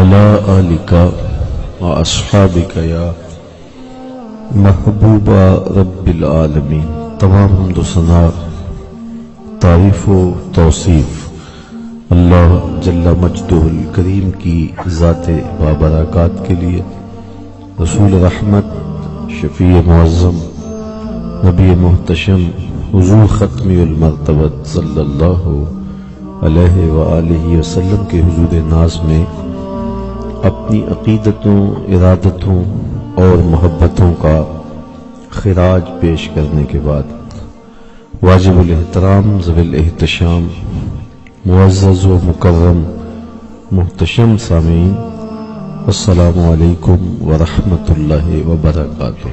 وعلى آلك وأصحابك يا محبوب رب العالمین۔ تمام حمد و ثنا، تعریف و توصیف اللہ جل مجدہ الکریم کی ذات بابرکات کے لیے، رسول رحمت، شفیع معظم، نبی محتشم حضور ختمی المرتبت صلی اللہ علیہ وآلہ وسلم کے حضور ناز میں اپنی عقیدتوں، ارادتوں اور محبتوں کا خراج پیش کرنے کے بعد واجب الاحترام ذوی الاحتشام معزز و مکرم محتشم سامعین، السلام علیکم ورحمۃ اللہ وبرکاتہ۔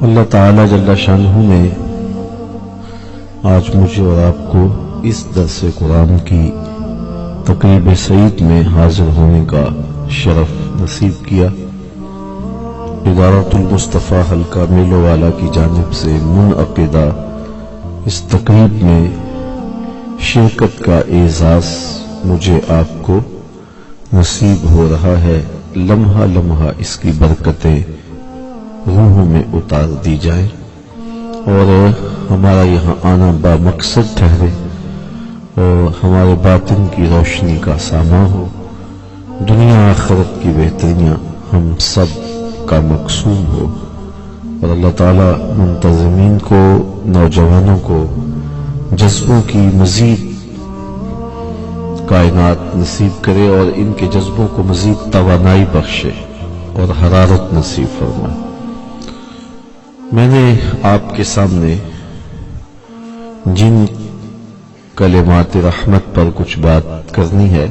اللہ تعالی جل شانہ نے آج مجھے اور آپ کو اس درس قرآن کی تقریب سعید میں حاضر ہونے کا شرف نصیب کیا۔ ادارۃ المصطفیٰ حلقہ میلو والا کی جانب سے منعقدہ اس تقریب میں شرکت کا اعزاز مجھے آپ کو نصیب ہو رہا ہے۔ لمحہ لمحہ اس کی برکتیں روحوں میں اتار دی جائیں اور ہمارا یہاں آنا با مقصد ٹھہرے اور ہمارے باطن کی روشنی کا سامان ہو، دنیا آخرت کی بہتریاں ہم سب کا مقصود ہو، اور اللہ تعالی منتظمین کو، نوجوانوں کو جذبوں کی مزید کائنات نصیب کرے اور ان کے جذبوں کو مزید توانائی بخشے اور حرارت نصیب فرمائے۔ میں نے آپ کے سامنے جن کلمات رحمت پر کچھ بات کرنی ہے،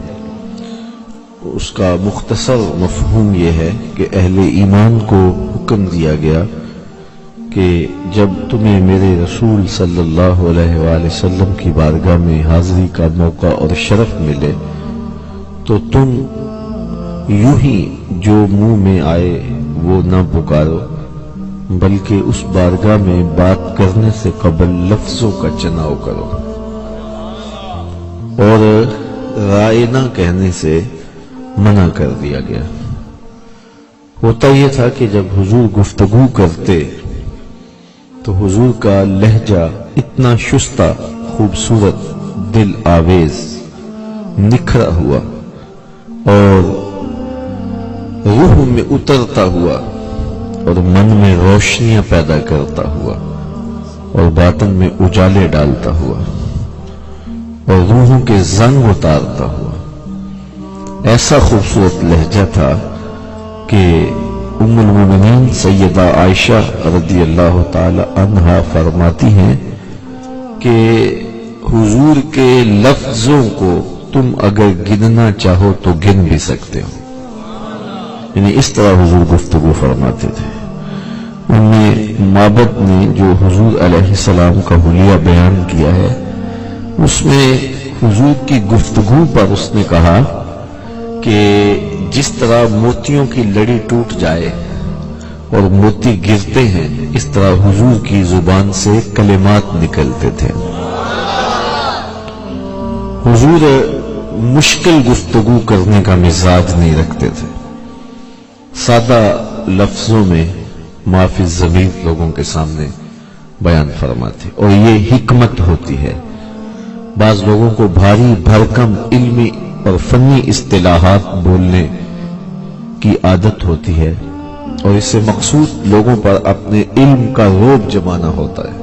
اس کا مختصر مفہوم یہ ہے کہ اہل ایمان کو حکم دیا گیا کہ جب تمہیں میرے رسول صلی اللہ علیہ وآلہ وسلم کی بارگاہ میں حاضری کا موقع اور شرف ملے تو تم یوں ہی جو منہ میں آئے وہ نہ پکارو، بلکہ اس بارگاہ میں بات کرنے سے قبل لفظوں کا چناؤ کرو اور رائے نہ کہنے سے منع کر دیا گیا۔ ہوتا یہ تھا کہ جب حضور گفتگو کرتے تو حضور کا لہجہ اتنا شستہ، خوبصورت، دل آویز، نکھرا ہوا اور روح میں اترتا ہوا اور من میں روشنیاں پیدا کرتا ہوا اور باطن میں اجالے ڈالتا ہوا اور روحوں کے زنگ اتارتا ہوا، ایسا خوبصورت لہجہ تھا کہ ام المومنین سیدہ عائشہ رضی اللہ تعالی عنہا فرماتی ہیں کہ حضور کے لفظوں کو تم اگر گننا چاہو تو گن بھی سکتے ہو، یعنی اس طرح حضور گفتگو فرماتے تھے۔ ان میں معبد نے جو حضور علیہ السلام کا حلیہ بیان کیا ہے، اس میں حضور کی گفتگو پر اس نے کہا کہ جس طرح موتیوں کی لڑی ٹوٹ جائے اور موتی گرتے ہیں، اس طرح حضور کی زبان سے کلمات نکلتے تھے۔ حضور مشکل گفتگو کرنے کا مزاج نہیں رکھتے تھے، سادہ لفظوں میں معافی ضمیر لوگوں کے سامنے بیان فرماتے، اور یہ حکمت ہوتی ہے۔ بعض لوگوں کو بھاری بھرکم علمی اور فنی اصطلاحات بولنے کی عادت ہوتی ہے اور اس سے مقصود لوگوں پر اپنے علم کا رعب جمانا ہوتا ہے۔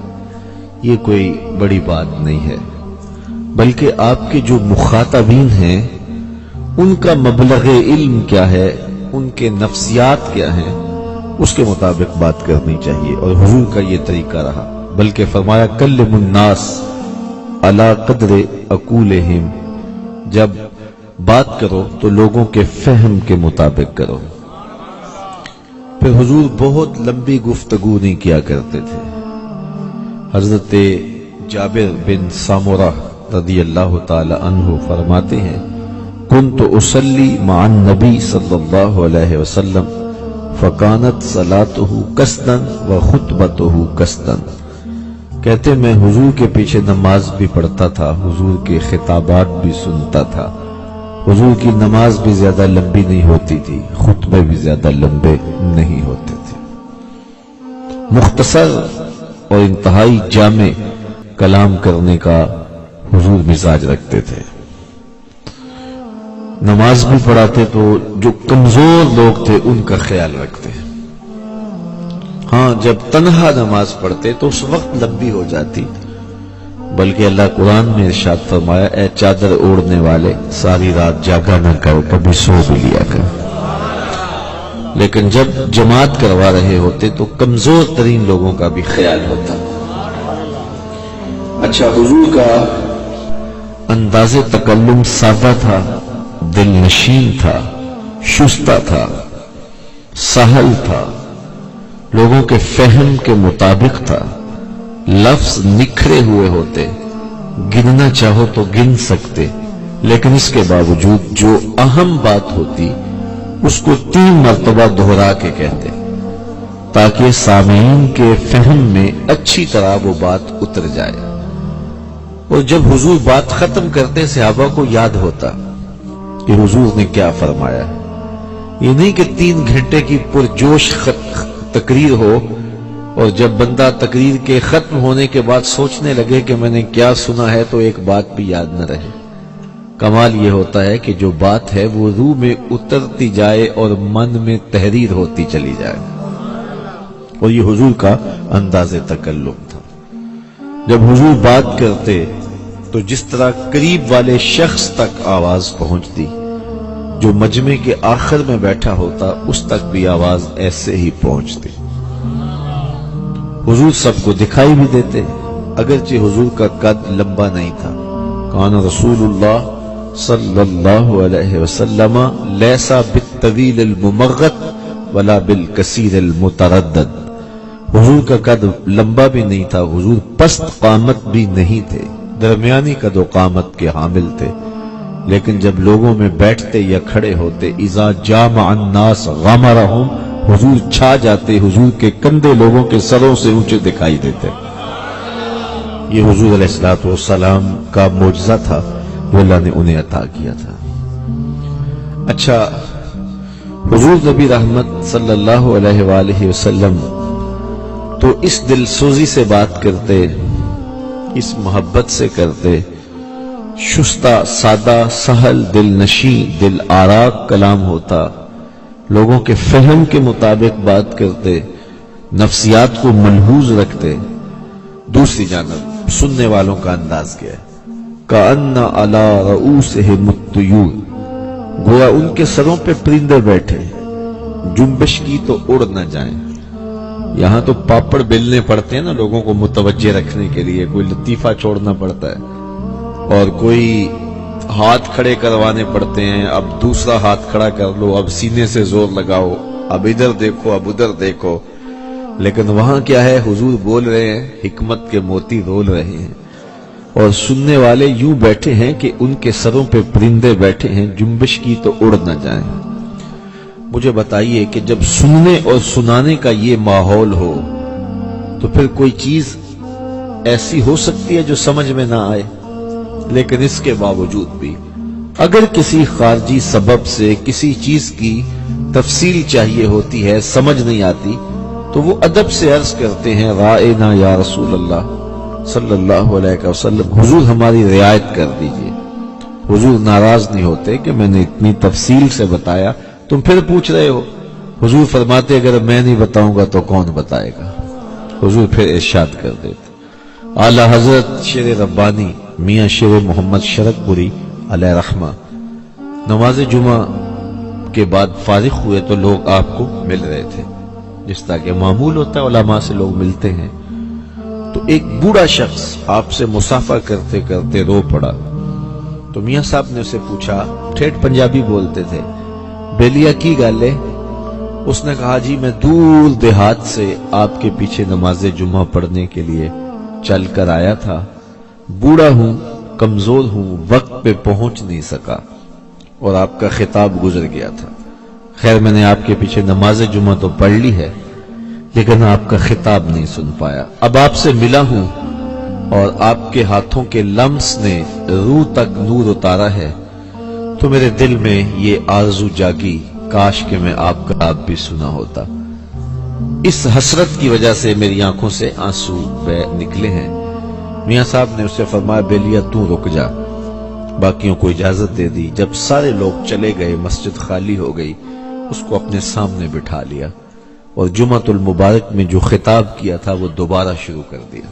یہ کوئی بڑی بات نہیں ہے، بلکہ آپ کے جو مخاطبین ہیں ان کا مبلغ علم کیا ہے، ان کے نفسیات کیا ہیں، اس کے مطابق بات کرنی چاہیے، اور حضور کا یہ طریقہ رہا۔ بلکہ فرمایا کلم الناس علی قدر عقولہم، جب بات کرو تو لوگوں کے فہم کے مطابق کرو۔ پھر حضور بہت لمبی گفتگو نہیں کیا کرتے تھے۔ حضرت جابر بن سامورہ رضی اللہ تعالی عنہ فرماتے ہیں کنت اصلی مع النبی صلی اللہ علیہ وسلم فکانت صلاتہ قصدا و خطبتہ قصدا، کہتے میں حضور کے پیچھے نماز بھی پڑھتا تھا، حضور کے خطابات بھی سنتا تھا، حضور کی نماز بھی زیادہ لمبی نہیں ہوتی تھی، خطبے بھی زیادہ لمبے نہیں ہوتے تھے، مختصر اور انتہائی جامع کلام کرنے کا حضور مزاج رکھتے تھے۔ نماز بھی پڑھاتے تو جو کمزور لوگ تھے ان کا خیال رکھتے۔ ہاں جب تنہا نماز پڑھتے تو اس وقت لمبی ہو جاتی، بلکہ اللہ قرآن میں ارشاد فرمایا، اے چادر اوڑھنے والے ساری رات جاگا نہ کر، کبھی سو بھی لیا کر۔ لیکن جب جماعت کروا رہے ہوتے تو کمزور ترین لوگوں کا بھی خیال ہوتا۔ اچھا، حضور کا انداز تکلم سادہ تھا، دل نشین تھا، شستہ تھا، سہل تھا، لوگوں کے فہم کے مطابق تھا، لفظ نکھرے ہوئے ہوتے، گننا چاہو تو گن سکتے، لیکن اس کے باوجود جو اہم بات ہوتی اس کو 3 مرتبہ دہرا کے کہتے تاکہ سامعین کے فہم میں اچھی طرح وہ بات اتر جائے۔ اور جب حضور بات ختم کرتے صحابہ کو یاد ہوتا کہ حضور نے کیا فرمایا۔ یہ نہیں کہ 3 گھنٹے کی پرجوش تقریر ہو اور جب بندہ تقریر کے ختم ہونے کے بعد سوچنے لگے کہ میں نے کیا سنا ہے تو ایک بات بھی یاد نہ رہے۔ کمال یہ ہوتا ہے کہ جو بات ہے وہ روح میں اترتی جائے اور من میں تحریر ہوتی چلی جائے، اور یہ حضور کا انداز تکلم تھا۔ جب حضور بات کرتے تو جس طرح قریب والے شخص تک آواز پہنچتی، جو مجمع کے آخر میں بیٹھا ہوتا اس تک بھی آواز ایسے ہی پہنچتی۔ حضور سب کو دکھائی بھی دیتے، اگرچہ حضور کا قد لمبا نہیں تھا۔ کان رسول اللہ صلی اللہ علیہ وسلم لیسا بالطویل الممغط ولا بالکثیر المتردد۔ حضور کا قد لمبا بھی نہیں تھا، حضور پست قامت بھی نہیں تھے، درمیانی قد و قامت کے حامل تھے، لیکن جب لوگوں میں بیٹھتے یا کھڑے ہوتے، اذا جامع الناس غمرہم، حضور چھا جاتے، حضور کے کندھے لوگوں کے سروں سے اونچے دکھائی دیتے۔ یہ حضور علیہ السلام کا معجزہ تھا جو اللہ نے انہیں عطا کیا تھا۔ اچھا، حضور نبی رحمت صلی اللہ علیہ وآلہ وسلم تو اس دل سوزی سے بات کرتے، اس محبت سے کرتے، شستہ، سادہ، سہل، دل نشین، دل آراق کلام ہوتا، لوگوں کے فہم کے مطابق بات کرتے، نفسیات کو ملحوظ رکھتے۔ دوسری جانب سننے والوں کا انداز کیا ہے، کأن علی رؤوسہم الطیور، گویا ان کے سروں پہ پرندے بیٹھے، جنبش کی تو اڑ نہ جائیں۔ یہاں تو پاپڑ بیلنے پڑتے ہیں نا لوگوں کو متوجہ رکھنے کے لیے، کوئی لطیفہ چھوڑنا پڑتا ہے اور کوئی ہاتھ کھڑے کروانے پڑتے ہیں، اب دوسرا ہاتھ کھڑا کر لو، اب سینے سے زور لگاؤ، اب ادھر دیکھو، اب ادھر دیکھو۔ لیکن وہاں کیا ہے، حضور بول رہے ہیں، حکمت کے موتی رول رہے ہیں، اور سننے والے یوں بیٹھے ہیں کہ ان کے سروں پہ پرندے بیٹھے ہیں، جنبش کی تو اڑ نہ جائیں۔ مجھے بتائیے کہ جب سننے اور سنانے کا یہ ماحول ہو تو پھر کوئی چیز ایسی ہو سکتی ہے جو سمجھ میں نہ آئے؟ لیکن اس کے باوجود بھی اگر کسی خارجی سبب سے کسی چیز کی تفصیل چاہیے ہوتی ہے، سمجھ نہیں آتی، تو وہ ادب سے عرض کرتے ہیں، رائنا یا رسول اللہ صلی اللہ علیہ وسلم، حضور ہماری رعایت کر دیجئے۔ حضور ناراض نہیں ہوتے کہ میں نے اتنی تفصیل سے بتایا، تم پھر پوچھ رہے ہو۔ حضور فرماتے اگر میں نہیں بتاؤں گا تو کون بتائے گا؟ حضور پھر ارشاد کر دیتے۔ اعلی حضرت شیر ربانی میاں شیر محمد شرک پوری علیہ رحمہ نماز جمعہ کے بعد فارغ ہوئے تو لوگ آپ کو مل رہے تھے، جس طرح کہ معمول ہوتا ہے علماء سے لوگ ملتے ہیں۔ تو ایک بوڑھا شخص آپ سے مصافحہ کرتے کرتے رو پڑا، تو میاں صاحب نے اسے پوچھا، ٹھیٹھ پنجابی بولتے تھے، بیلیا کی گالے؟ اس نے کہا، جی میں دور دیہات سے آپ کے پیچھے نماز جمعہ پڑھنے کے لیے چل کر آیا تھا، بوڑھا ہوں، کمزور ہوں، وقت پہ پہنچ نہیں سکا اور آپ کا خطاب گزر گیا تھا۔ خیر میں نے آپ کے پیچھے نماز جمعہ تو پڑھ لی ہے لیکن آپ کا خطاب نہیں سن پایا۔ اب آپ سے ملا ہوں اور آپ کے ہاتھوں کے لمس نے روح تک نور اتارا ہے، تو میرے دل میں یہ آرزو جاگی، کاش کہ میں آپ کا آپ بھی سنا ہوتا۔ اس حسرت کی وجہ سے میری آنکھوں سے آنسو بہ نکلے ہیں۔ میاں صاحب نے اسے فرمایا بیلیا تو رک جا، باقیوں کو اجازت دے دی۔ جب سارے لوگ چلے گئے، مسجد خالی ہو گئی، اس کو اپنے سامنے بٹھا لیا اور جمعۃ المبارک میں جو خطاب کیا تھا وہ دوبارہ شروع کر دیا۔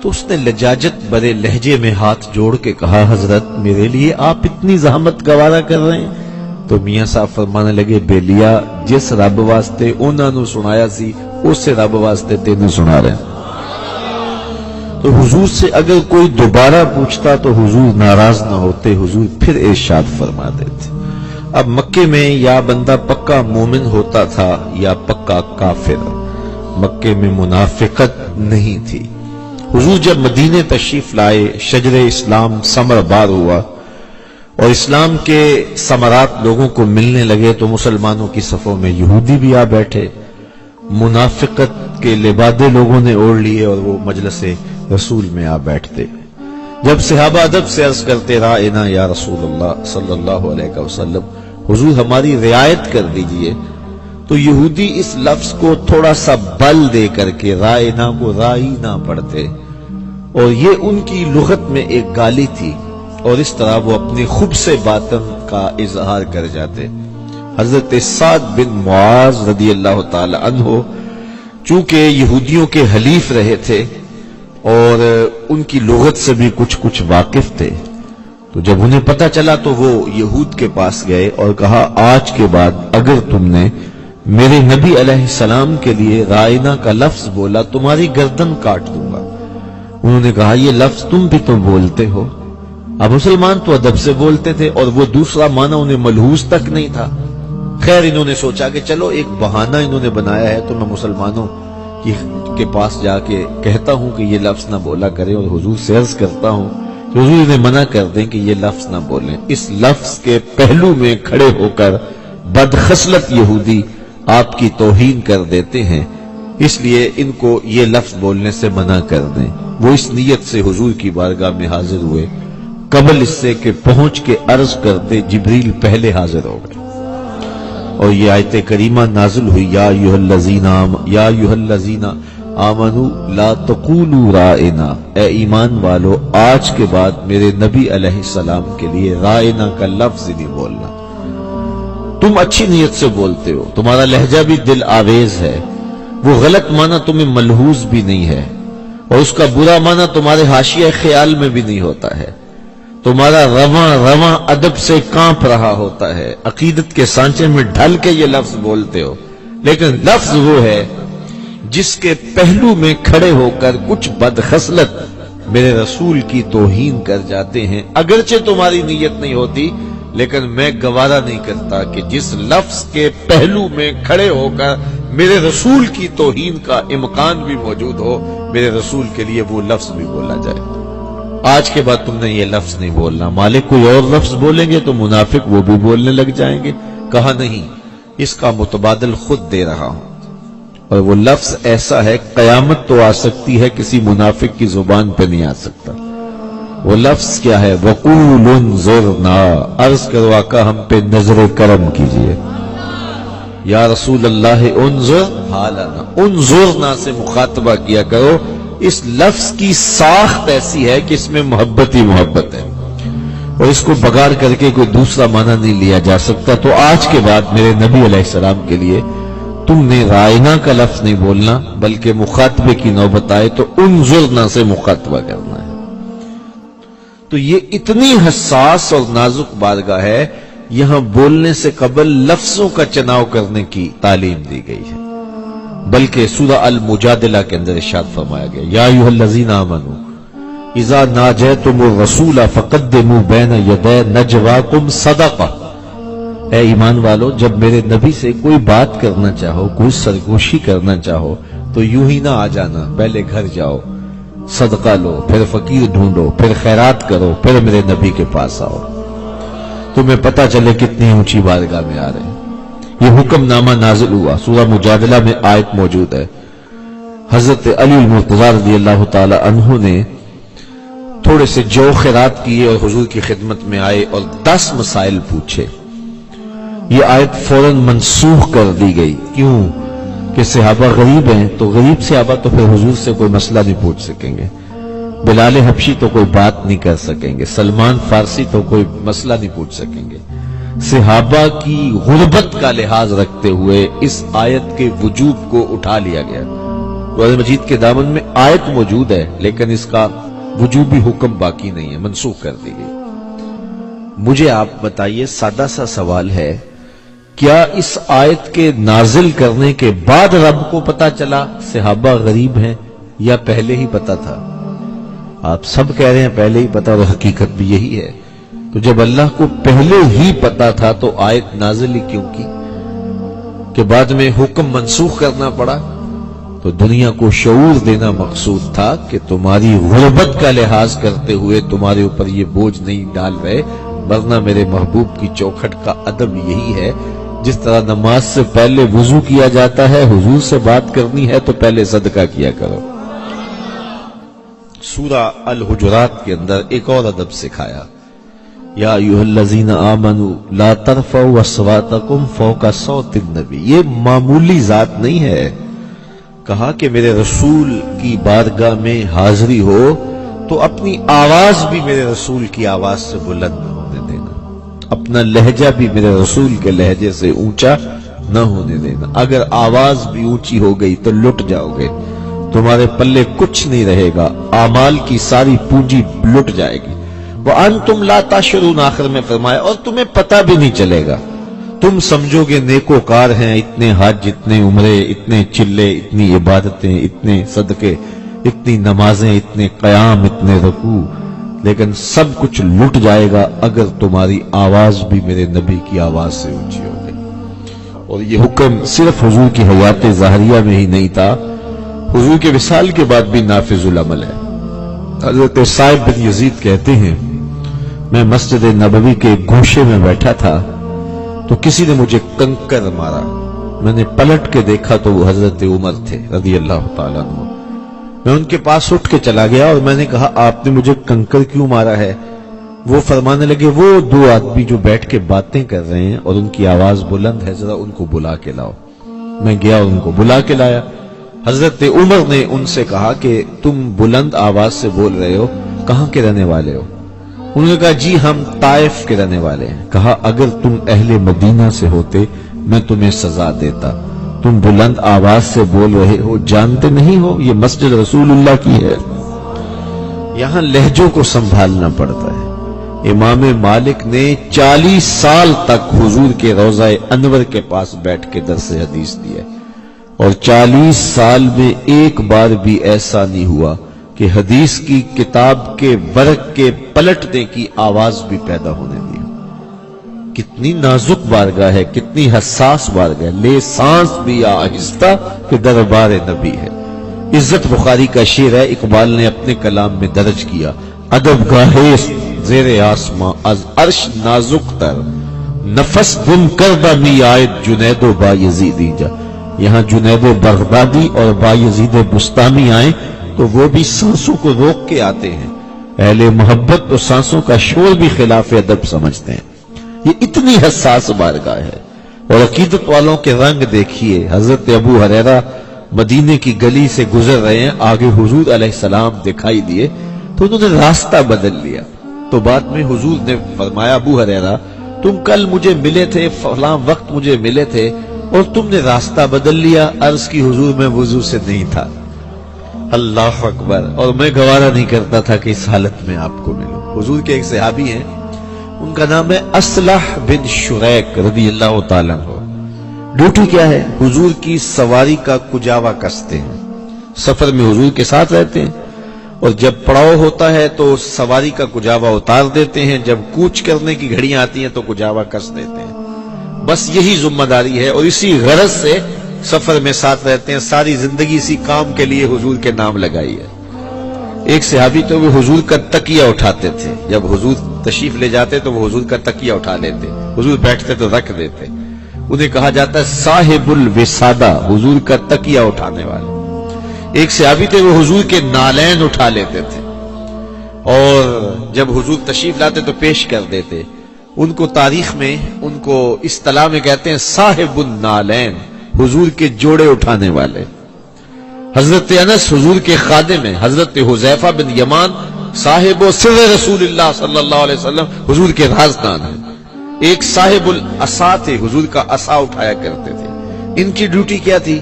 تو اس نے لجاجت برے لہجے میں ہاتھ جوڑ کے کہا، حضرت میرے لیے آپ اتنی زحمت گوارا کر رہے ہیں؟ تو میاں صاحب فرمانے لگے، بیلیا جس رب واسطے انہاں نو سنایا سی اسے رب واسطے تینوں سنا رہے ہیں۔ تو حضور سے اگر کوئی دوبارہ پوچھتا تو حضور ناراض نہ ہوتے، حضور پھر ارشاد فرما دیتے۔ اب مکے میں یا بندہ پکا مومن ہوتا تھا یا پکا کافر، مکے میں منافقت نہیں تھی۔ حضور جب مدینے تشریف لائے، شجر اسلام ثمر بار ہوا اور اسلام کے ثمرات لوگوں کو ملنے لگے تو مسلمانوں کی صفوں میں یہودی بھی آ بیٹھے، منافقت کے لبادے لوگوں نے اوڑھ لیے اور وہ مجلس رسول میں آ بیٹھتے۔ جب صحابہ ادب سے عرض کرتے، رائنا یا رسول اللہ صلی اللہ علیہ وسلم، حضور ہماری رعایت کر دیجئے، تو یہودی اس لفظ کو تھوڑا سا بل دے کر کے رائنا کو رائنا پڑھتے، اور یہ ان کی لغت میں ایک گالی تھی، اور اس طرح وہ اپنے خب سے باطن کا اظہار کر جاتے۔ حضرت سعد بن معاذ رضی اللہ تعالی عنہ چونکہ یہودیوں کے حلیف رہے تھے اور ان کی لغت سے بھی کچھ واقف تھے، تو جب انہیں پتہ چلا تو وہ یہود کے پاس گئے اور کہا، آج کے بعد اگر تم نے میرے نبی علیہ السلام کے لیے رائنا کا لفظ بولا تمہاری گردن کاٹ دوں گا۔ انہوں نے کہا، یہ لفظ تم بھی تو بولتے ہو۔ اب مسلمان تو ادب سے بولتے تھے اور وہ دوسرا معنی انہیں ملحوظ تک نہیں تھا۔ خیر انہوں نے سوچا کہ چلو ایک بہانہ انہوں نے بنایا ہے تو میں مسلمانوں کے پاس جا کے کہتا ہوں کہ یہ لفظ نہ بولا کریں، اور حضور سے عرض کرتا ہوں کہ حضور انہیں منع کر دیں کہ یہ لفظ نہ بولیں۔ اس لفظ کے پہلو میں کھڑے ہو کر بدخصلت یہودی آپ کی توہین کر دیتے ہیں، اس لیے ان کو یہ لفظ بولنے سے منع کر دیں۔ وہ اس نیت سے حضور کی بارگاہ میں حاضر ہوئے، قبل اس سے کہ پہنچ کے عرض کرتے جبریل پہلے حاضر ہو گئے، اور یہ آیت کریمہ نازل ہوئی، یا ایھا الذین آمنوا لا تقولوا رائنا، اے ایمان والو آج کے بعد میرے نبی علیہ السلام کے لیے رائنا کا لفظ نہیں بولنا۔ تم اچھی نیت سے بولتے ہو، تمہارا لہجہ بھی دل آویز ہے، وہ غلط معنی تمہیں ملحوظ بھی نہیں ہے، اور اس کا برا معنی تمہارے حاشیہ خیال میں بھی نہیں ہوتا ہے، تمہارا رواں ادب سے کانپ رہا ہوتا ہے، عقیدت کے سانچے میں ڈھل کے یہ لفظ بولتے ہو، لیکن لفظ وہ ہے جس کے پہلو میں کھڑے ہو کر کچھ بدخصلت میرے رسول کی توہین کر جاتے ہیں۔ اگرچہ تمہاری نیت نہیں ہوتی، لیکن میں گوارا نہیں کرتا کہ جس لفظ کے پہلو میں کھڑے ہو کر میرے رسول کی توہین کا امکان بھی موجود ہو، میرے رسول کے لیے وہ لفظ بھی بولا جائے۔ آج کے بعد تم نے یہ لفظ نہیں بولنا، مالک کوئی اور لفظ بولیں گے تو منافق وہ بھی بولنے لگ جائیں گے۔ کہا نہیں، اس کا متبادل خود دے رہا ہوں، اور وہ لفظ ایسا ہے قیامت تو آ سکتی ہے، کسی منافق کی زبان پہ نہیں آ سکتا۔ وہ لفظ کیا ہے؟ وَقُولُ انظُرْنَا، عرض کرو آقا ہم پہ نظر کرم کیجئے۔ یا رسول اللہ انظر حالنا، انظرنا سے مخاطبہ کیا کرو۔ اس لفظ کی ساخت ایسی ہے کہ اس میں محبت ہی محبت ہے، اور اس کو بگاڑ کر کے کوئی دوسرا معنی نہیں لیا جا سکتا۔ تو آج کے بعد میرے نبی علیہ السلام کے لیے تم نے رائنا کا لفظ نہیں بولنا، بلکہ مخاطبے کی نوبت آئے تو انظرنا سے مخاطبہ کرنا ہے۔ تو یہ اتنی حساس اور نازک بارگاہ ہے، یہاں بولنے سے قبل لفظوں کا چناؤ کرنے کی تعلیم دی گئی ہے۔ بلکہ سورہ المجادلہ کے اندر ارشاد فرمایا گیا، یا ایھا الذین آمنوا اذا ناجیتم الرسول فقدموا بین یدی نجواکم صدقہ، اے ایمان والو جب میرے نبی سے کوئی بات کرنا چاہو، کوئی سرگوشی کرنا چاہو تو یوں ہی نہ آ جانا، پہلے گھر جاؤ، صدقہ لو، پھر فقیر ڈھونڈو، پھر خیرات کرو، پھر میرے نبی کے پاس آؤ، تمہیں پتہ چلے کتنی اونچی بارگاہ میں آ رہے ہیں۔ یہ حکم نامہ نازل ہوا، سورہ مجادلہ میں آیت موجود ہے۔ حضرت علی المرتضیٰ رضی اللہ تعالی عنہ نے تھوڑے سے جو خیرات کیے اور حضور کی خدمت میں آئے اور 10 مسائل پوچھے. یہ آیت فوراً منسوخ کر دی گئی. کیوں؟ کہ صحابہ غریب ہیں، تو غریب صحابہ تو پھر حضور سے کوئی مسئلہ نہیں پوچھ سکیں گے. بلال حبشی تو کوئی بات نہیں کر سکیں گے، سلمان فارسی تو کوئی مسئلہ نہیں پوچھ سکیں گے. صحابہ کی غربت کا لحاظ رکھتے ہوئے اس آیت کے وجوب کو اٹھا لیا گیا. قرآن مجید کے دامن میں آیت موجود ہے لیکن اس کا وجوبی حکم باقی نہیں ہے، منسوخ کر دی گئی. مجھے آپ بتائیے، سادہ سا سوال ہے، کیا اس آیت کے نازل کرنے کے بعد رب کو پتا چلا صحابہ غریب ہیں یا پہلے ہی پتا تھا؟ آپ سب کہہ رہے ہیں پہلے ہی پتا، اور حقیقت بھی یہی ہے. تو جب اللہ کو پہلے ہی پتا تھا تو آیت نازل ہی کیوں کی کہ بعد میں حکم منسوخ کرنا پڑا؟ تو دنیا کو شعور دینا مقصود تھا کہ تمہاری غربت کا لحاظ کرتے ہوئے تمہارے اوپر یہ بوجھ نہیں ڈال رہے، ورنہ میرے محبوب کی چوکھٹ کا ادب یہی ہے. جس طرح نماز سے پہلے وضو کیا جاتا ہے، حضور سے بات کرنی ہے تو پہلے صدقہ کیا کرو. سورہ الحجرات کے اندر ایک اور ادب سکھایا، یا ایھا الذین آمنوا لا ترفعوا اصواتکم فوق صوت النبی. یہ معمولی ذات نہیں ہے. کہا کہ میرے رسول کی بارگاہ میں حاضری ہو تو اپنی آواز بھی میرے رسول کی آواز سے بلند نہ ہونے دینا، اپنا لہجہ بھی میرے رسول کے لہجے سے اونچا نہ ہونے دینا. اگر آواز بھی اونچی ہو گئی تو لٹ جاؤ گے، تمہارے پلے کچھ نہیں رہے گا، اعمال کی ساری پونجی لٹ جائے گی. وَأَنْتُمْ لَا تَشْعُرُونَ آخر میں فرمایا، اور تمہیں پتہ بھی نہیں چلے گا. تم سمجھو گے نیکوکار ہیں، اتنے حج، اتنے عمرے، اتنے چلے، اتنی عبادتیں، اتنے صدقے، اتنی نمازیں، اتنے قیام، اتنے رکوع، لیکن سب کچھ لٹ جائے گا اگر تمہاری آواز بھی میرے نبی کی آواز سے اونچی ہو گئی. اور یہ حکم صرف حضور کی حیات ظاہریہ میں ہی نہیں تھا، حضور کے وصال کے بعد بھی نافذ العمل ہے. حضرت صاحب بن یزید کہتے ہیں، میں مسجد نبوی کے گوشے میں بیٹھا تھا تو کسی نے مجھے کنکر مارا. میں نے پلٹ کے دیکھا تو وہ حضرت عمر تھے رضی اللہ تعالیٰ عنہ. میں ان کے پاس اٹھ کے چلا گیا اور میں نے کہا، آپ نے مجھے کنکر کیوں مارا ہے؟ وہ فرمانے لگے، وہ 2 آدمی جو بیٹھ کے باتیں کر رہے ہیں اور ان کی آواز بلند ہے، ذرا ان کو بلا کے لاؤ. میں گیا اور ان کو بلا کے لایا. حضرت عمر نے ان سے کہا کہ تم بلند آواز سے بول رہے ہو، کہاں کے رہنے والے ہو؟ انہوں نے کہا، جی ہم طائف کے رہنے والے ہیں. کہا، اگر تم اہل مدینہ سے ہوتے میں تمہیں سزا دیتا. تم بلند آواز سے بول رہے ہو، جانتے نہیں ہو یہ مسجد رسول اللہ کی ہے. یہاں لہجوں کو سنبھالنا پڑتا ہے. امام مالک نے 40 سال تک حضور کے روضہ انور کے پاس بیٹھ کے درس حدیث دیا، اور 40 سال میں ایک بار بھی ایسا نہیں ہوا کہ حدیث کی کتاب کے ورق کے پلٹنے کی آواز بھی پیدا ہونے دی. کتنی نازک بارگاہ ہے، کتنی حساس بارگاہ ہے. لے سانس بھی آہستہ کہ دربار نبی ہے. عزت بخاری کا شعر ہے، اقبال نے اپنے کلام میں درج کیا، ادب گاہے زیر آسماں از عرش نازک تر، نفس گم کردہ می آیت جنید و بایزیدی جا. یہاں جنید بغدادی اور بایزید بستامی آئیں تو وہ بھی سانسوں کو روک کے آتے ہیں. اہل محبت تو سانسوں کا شور بھی خلاف ادب سمجھتے ہیں. یہ اتنی حساس بارگاہ ہے. اور عقیدت والوں کے رنگ دیکھیے. حضرت ابو ہریرہ مدینے کی گلی سے گزر رہے ہیں، آگے حضور علیہ السلام دکھائی دیے تو انہوں نے راستہ بدل لیا. تو بعد میں حضور نے فرمایا، ابو ہریرہ تم کل مجھے ملے تھے، فلاں وقت مجھے ملے تھے اور تم نے راستہ بدل لیا. عرض کی، حضور میں وضو سے نہیں تھا. اللہ اکبر. اور میں گوارا نہیں کرتا تھا کہ اس حالت میں آپ کو ملوں. حضور کے ایک صحابی ہیں، ان کا نام ہے اصلح بن شریک رضی اللہ تعالیٰ عنہ. ڈیوٹی کیا ہے؟ حضور کی سواری کا کجاوا کستے ہیں. سفر میں حضور کے ساتھ رہتے ہیں اور جب پڑاؤ ہوتا ہے تو سواری کا کجاوا اتار دیتے ہیں، جب کوچ کرنے کی گھڑیاں آتی ہیں تو کجاوا کس دیتے ہیں. بس یہی ذمہ داری ہے اور اسی غرض سے سفر میں ساتھ رہتے ہیں. ساری زندگی اسی کام کے لیے حضور کے نام لگائی ہے. ایک صحابی تو وہ حضور کا تکیہ اٹھاتے تھے. جب حضور تشریف لے جاتے تو وہ حضور کا تکیہ اٹھا لیتے، حضور بیٹھتے تو رکھ دیتے. انہیں کہا جاتا ہے صاحب الوسادہ، حضور کا تکیہ اٹھانے والے. ایک صحابی تھے، وہ حضور کے نالین اٹھا لیتے تھے. اور جب حضور تشریف لاتے تو پیش کر دیتے. ان کو تاریخ میں ان کو اصطلاح میں کہتے ہیں صاحب النالین، حضور کے جوڑے اٹھانے والے. حضرت انس حضور کے خادم ہیں، حضرت حذیفہ بن یمان صاحب و سر رسول اللہ صلی اللہ علیہ وسلم حضور کے رازدان ہیں. ایک صاحب العصا تھے، حضور کا عصا اٹھایا کرتے تھے. ان کی ڈیوٹی کیا تھی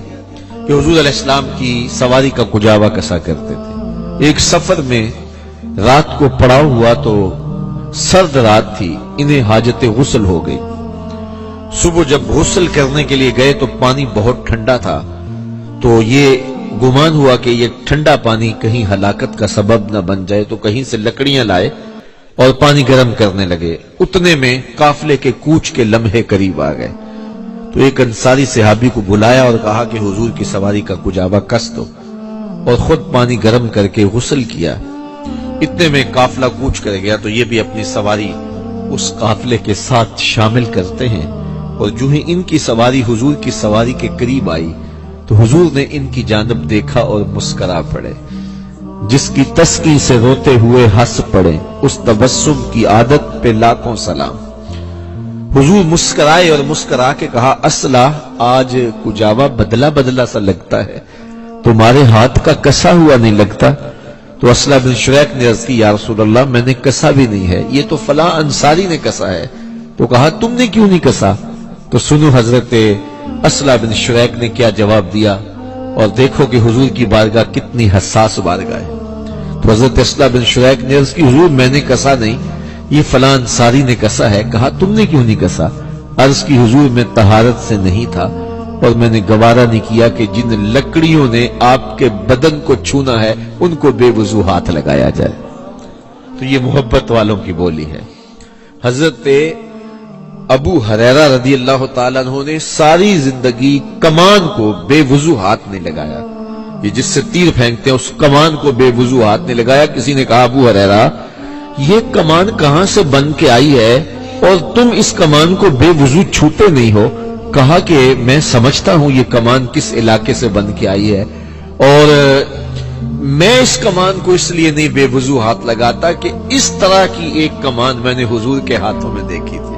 کہ حضور علیہ السلام کی سواری کا کجاوا کسا کرتے تھے. ایک سفر میں رات کو پڑاؤ ہوا تو سرد رات تھی، انہیں حاجت غسل ہو گئی. صبح جب غسل کرنے کے لیے گئے تو پانی بہت ٹھنڈا تھا، تو یہ گمان ہوا کہ یہ ٹھنڈا پانی کہیں ہلاکت کا سبب نہ بن جائے، تو کہیں سے لکڑیاں لائے اور پانی گرم کرنے لگے. اتنے میں قافلے کے کوچ کے لمحے قریب آ گئے تو ایک انصاری صحابی کو بلایا اور کہا کہ حضور کی سواری کا کجاوا کس دو، اور خود پانی گرم کر کے غسل کیا. اتنے میں قافلہ کوچ کر گیا تو یہ بھی اپنی سواری اس قافلے کے ساتھ شامل کرتے ہیں. اور جو ہی ان کی سواری حضور کی سواری کے قریب آئی تو حضور نے ان کی جانب دیکھا اور مسکرا پڑے. جس کی تسکی سے روتے ہوئے ہنس پڑے، اس تبسم کی عادت پہ لاکھوں سلام. حضور مسکرائے اور مسکرا کے کہا، اصلا آج کجاوا بدلا بدلا سا لگتا ہے، تمہارے ہاتھ کا کسا ہوا نہیں لگتا. تو اصلا بن شریک نے عرض کی، یا رسول اللہ میں نے کسا بھی نہیں ہے، یہ تو فلاں انصاری نے کسا ہے. تو کہا تم نے کیوں نہیں کسا؟ تو سنو حضرت اصلا بن شریک نے کیا جواب دیا، اور دیکھو کہ حضور کی بارگاہ کتنی حساس بارگاہ ہے. تو حضرت اصلا بن شریک نے عرض کی، حضور میں نے کسا نہیں، یہ فلاں انصاری نے کسا ہے. کہا تم نے کیوں نہیں کسا؟ عرض کی، حضور میں طہارت سے نہیں تھا اور میں نے گوارا نہیں کیا کہ جن لکڑیوں نے آپ کے بدن کو چھونا ہے ان کو بے وضو ہاتھ لگایا جائے. تو یہ محبت والوں کی بولی ہے. حضرت ابو ہریرہ رضی اللہ تعالیٰ عنہ نے ساری زندگی کمان کو بے وضو ہاتھ نہیں لگایا. یہ جس سے تیر پھینکتے ہیں اس کمان کو بے وضو ہاتھ نہیں لگایا. کسی نے کہا، ابو ہریرہ یہ کمان کہاں سے بن کے آئی ہے اور تم اس کمان کو بے وضو چھوتے نہیں ہو؟ کہا کہ میں سمجھتا ہوں یہ کمان کس علاقے سے بن کے آئی ہے، اور میں اس کمان کو اس لیے نہیں بے وضو ہاتھ لگاتا کہ اس طرح کی ایک کمان میں نے حضور کے ہاتھوں میں دیکھی تھی.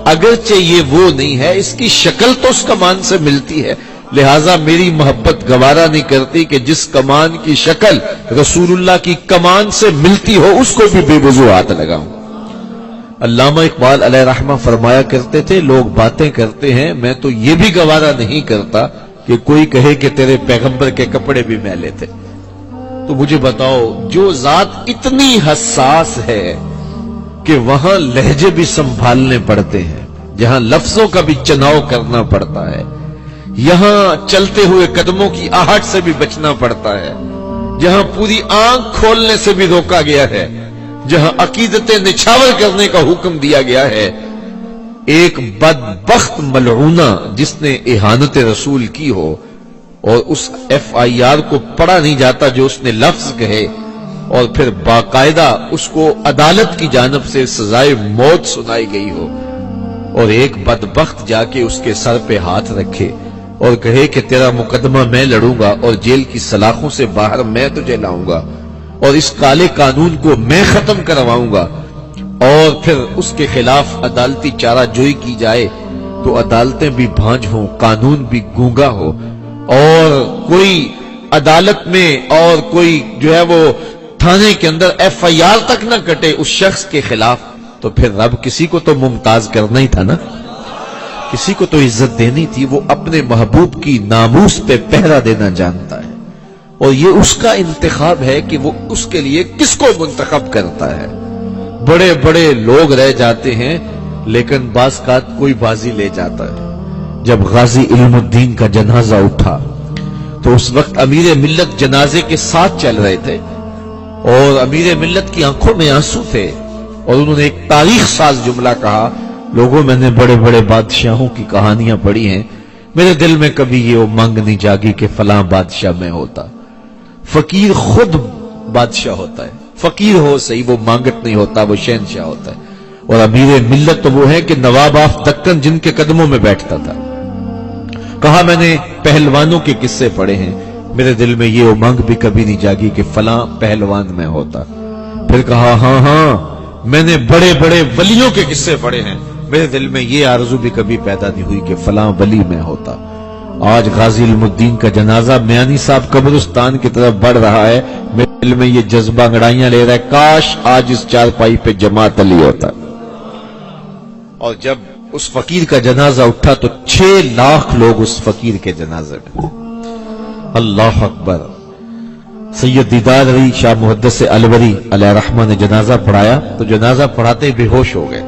اگرچہ یہ وہ نہیں ہے، اس کی شکل تو اس کمان سے ملتی ہے، لہٰذا میری محبت گوارا نہیں کرتی کہ جس کمان کی شکل رسول اللہ کی کمان سے ملتی ہو اس کو بھی بے وضو ہاتھ لگاؤں. علامہ اقبال علیہ رحمہ فرمایا کرتے تھے، لوگ باتیں کرتے ہیں، میں تو یہ بھی گوارا نہیں کرتا کہ کوئی کہے کہ تیرے پیغمبر کے کپڑے بھی میلے تھے. تو مجھے بتاؤ، جو ذات اتنی حساس ہے کہ وہاں لہجے بھی سنبھالنے پڑتے ہیں، جہاں لفظوں کا بھی چناؤ کرنا پڑتا ہے، یہاں چلتے ہوئے قدموں کی آہٹ سے بھی بچنا پڑتا ہے، جہاں پوری آنکھ کھولنے سے بھی روکا گیا ہے، جہاں عقیدتیں نچھاور کرنے کا حکم دیا گیا ہے، ایک بدبخت ملعونہ جس نے اہانت رسول کی ہو اور اس FIR کو پڑھا نہیں جاتا جو اس نے لفظ کہے، اور پھر باقاعدہ اس کو عدالت کی جانب سے سزائے موت سنائی گئی ہو، اور ایک بدبخت جا کے اس کے سر پہ ہاتھ رکھے اور کہے کہ تیرا مقدمہ میں لڑوں گا اور جیل کی سلاخوں سے باہر میں تجھے لاؤں گا اور اس کالے قانون کو میں ختم کرواؤں گا، اور پھر اس کے خلاف عدالتی چارہ جوئی کی جائے تو عدالتیں بھی بھانج ہوں، قانون بھی گونگا ہو، اور کوئی عدالت میں اور کوئی جو ہے وہ تھانے کے اندر FIR تک نہ کٹے اس شخص کے خلاف، تو پھر رب کسی کو تو ممتاز کرنا ہی تھا نا، کسی کو تو عزت دینی تھی. وہ اپنے محبوب کی ناموس پہ پہرا دینا جانتا ہے، اور یہ اس کا انتخاب ہے کہ وہ اس کے لیے کس کو منتخب کرتا ہے. بڑے بڑے لوگ رہ جاتے ہیں لیکن بعض کا کوئی بازی لے جاتا ہے. جب غازی علم الدین کا جنازہ اٹھا تو اس وقت امیر ملت جنازے کے ساتھ چل رہے تھے، اور امیر ملت کی آنکھوں میں آنسو تھے، اور انہوں نے ایک تاریخ ساز جملہ کہا، لوگوں میں نے بڑے بڑے بادشاہوں کی کہانیاں پڑھی ہیں، میرے دل میں کبھی یہ امنگ نہیں جاگی کہ فلاں بادشاہ میں ہوتا. فقیر خود بادشاہ ہوتا ہے، فقیر ہو صحیح، وہ مانگٹ نہیں ہوتا، وہ شہنشاہ ہوتا ہے. اور امیر ملت تو وہ ہے کہ نواب آف دکن جن کے قدموں میں بیٹھتا تھا. کہا میں نے پہلوانوں کے قصے پڑھے ہیں، میرے دل میں یہ امنگ بھی کبھی نہیں جاگی کہ فلاں پہلوان میں ہوتا. پھر کہا ہاں ہاں میں نے بڑے بڑے ولیوں کے قصے پڑھے ہیں، میرے دل میں یہ آرزو بھی کبھی پیدا نہیں ہوئی کہ فلاں ولی میں ہوتا۔ آج غازی علم الدین کا جنازہ میانی صاحب قبرستان کی طرف بڑھ رہا ہے، میرے دل میں یہ جذبہ انگڑائیاں لے رہا ہے، کاش آج اس چارپائی پہ جماعت علی ہوتا۔ اور جب اس فقیر کا جنازہ اٹھا تو 6 لاکھ لوگ اس فقیر کے جنازے میں۔ اللہ اکبر۔ سید دیدار علی شاہ محدث الوری علیہ رحمہ نے جنازہ پڑھایا تو جنازہ پڑھاتے بے ہوش ہو گئے۔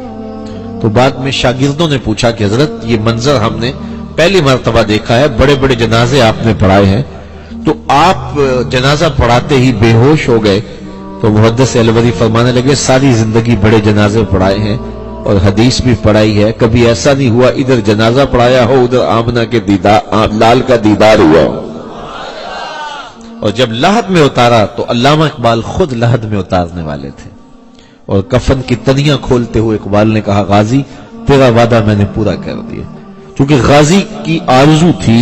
تو بعد میں شاگردوں نے پوچھا کہ حضرت یہ منظر ہم نے پہلی مرتبہ دیکھا ہے، بڑے بڑے جنازے آپ نے پڑھائے ہیں، تو آپ جنازہ پڑھاتے ہی بے ہوش ہو گئے؟ تو محدث الوری فرمانے لگے ساری زندگی بڑے جنازے پڑھائے ہیں اور حدیث بھی پڑھائی ہے، کبھی ایسا نہیں ہوا ادھر جنازہ پڑھایا ہو ادھر آمنہ کے لال کا دیدار ہوا ہو۔ اور جب لحد میں اتارا تو علامہ اقبال خود لحد میں اتارنے والے تھے، اور کفن کی تنیاں کھولتے ہوئے اقبال نے کہا غازی تیرا وعدہ میں نے پورا کر دیا، کیونکہ غازی کی آرزو تھی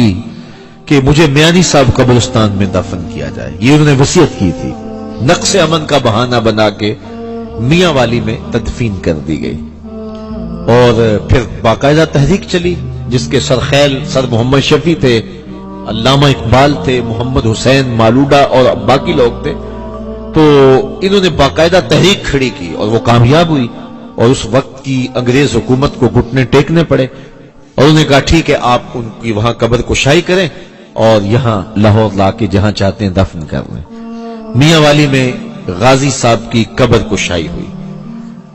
کہ مجھے میانی صاحب قبرستان میں دفن کیا جائے، یہ انہوں نے وصیت کی تھی۔ نقص امن کا بہانہ بنا کے میاں والی میں تدفین کر دی گئی، اور پھر باقاعدہ تحریک چلی جس کے سرخیل سر محمد شفیع تھے، علامہ اقبال تھے، محمد حسین مالوڈا اور باقی لوگ تھے۔ تو انہوں نے باقاعدہ تحریک کھڑی کی اور وہ کامیاب ہوئی، اور اس وقت کی انگریز حکومت کو گھٹنے ٹیکنے پڑے، اور انہوں نے کہا ٹھیک ہے آپ ان کی وہاں قبر کشائی کریں اور یہاں لاہور لا کے جہاں چاہتے ہیں دفن کر لیں۔ میاں والی میں غازی صاحب کی قبر کشائی ہوئی۔